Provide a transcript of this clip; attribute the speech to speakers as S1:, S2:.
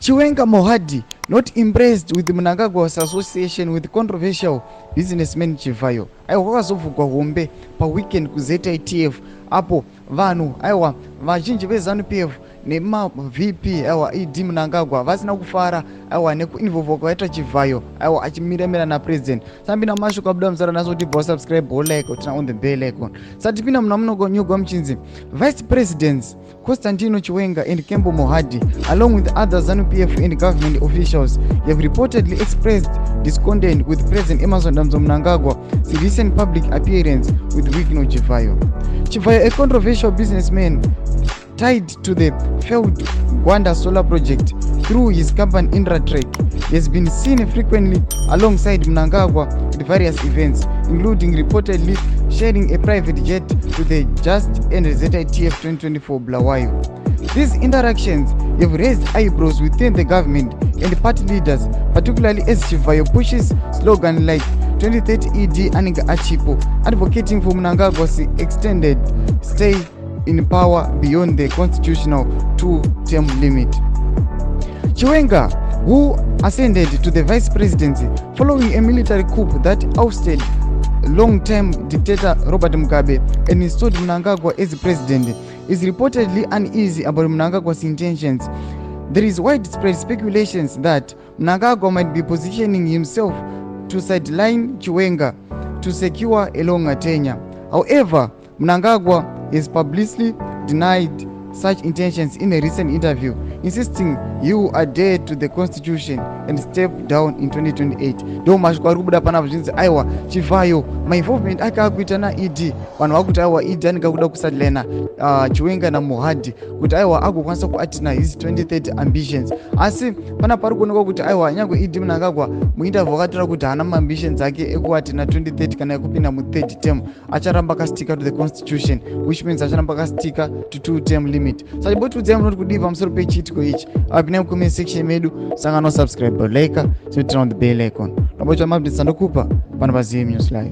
S1: Chiwenga Mohadi not impressed with the mnangagwa's association with controversial businessman Chivayo. Aiwa kwakazovhugwa hombe paweekend kuZVAITF apo vanhu aiwa vazhinji veZANU-PF nema VP aiwa ED mnangagwa vasina kufara aiwa nekuinvolva kwaita Chivayo aiwa achimiramira na president. Sambina masho kabuda mzara naso kuti bo subscribe bo like utina on the bell icon. Satipina mnamunogo nyugwa mchinzi Vice Presidents Constantino Chiwenga and Chiwenga Mohadi along with other ZANU-PF and government officials have reportedly expressed discontent with President Emerson Mnangagwa's recent public appearance with Wigno Chivayo. Chivayo, a controversial businessman tied to the failed Gwanda solar project through his company Intratrek, has been seen frequently alongside Mnangagwa at various events, including reportedly sharing a private jet to the Just and ZVAITF 2024 Bulawayo. These interactions have raised eyebrows within the government and party leaders, particularly as Chivayo pushes slogans like 2030 ED Aniga Achipo, advocating for Mnangagwa's extended stay in power beyond the constitutional 2-term limit. Chiwenga, who ascended to the vice presidency following a military coup that ousted long-term dictator Robert Mugabe and installed Mnangagwa as president, is reportedly uneasy about Mnangagwa's intentions. There is widespread speculations that Mnangagwa might be positioning himself to sideline Chiwenga to secure a longer tenure. However, Mnangagwa has publicly denied such intentions in a recent interview, insisting you adhere to the constitution and step down in 2028. Do mashikwa rubuda pana vizhinzi aiwa Chivayo my involvement akakuita na ED vanhu vakuti aiwa ED anenge kuda kusadlena Chiwenga na Mohadi kuti aiwa agokwanisa kuatina his 2030 ambitions. Asi pana pari kuonekwa kuti aiwa nyangwe ED Mnangagwa muinterview akatora kuti hana ambitions ake ekuatina 2030 kana ekupinda mu third term, acharamba akastika to the constitution, which means acharamba akastika to 2-term limit. Sachibotudza munoti kudii pamusoro pechitiko ichi apinai mukome section medu, sanga no subscribe like, so turn on the bell icon. Nabocha mabdisa ndokupa pano pa ZM News Live.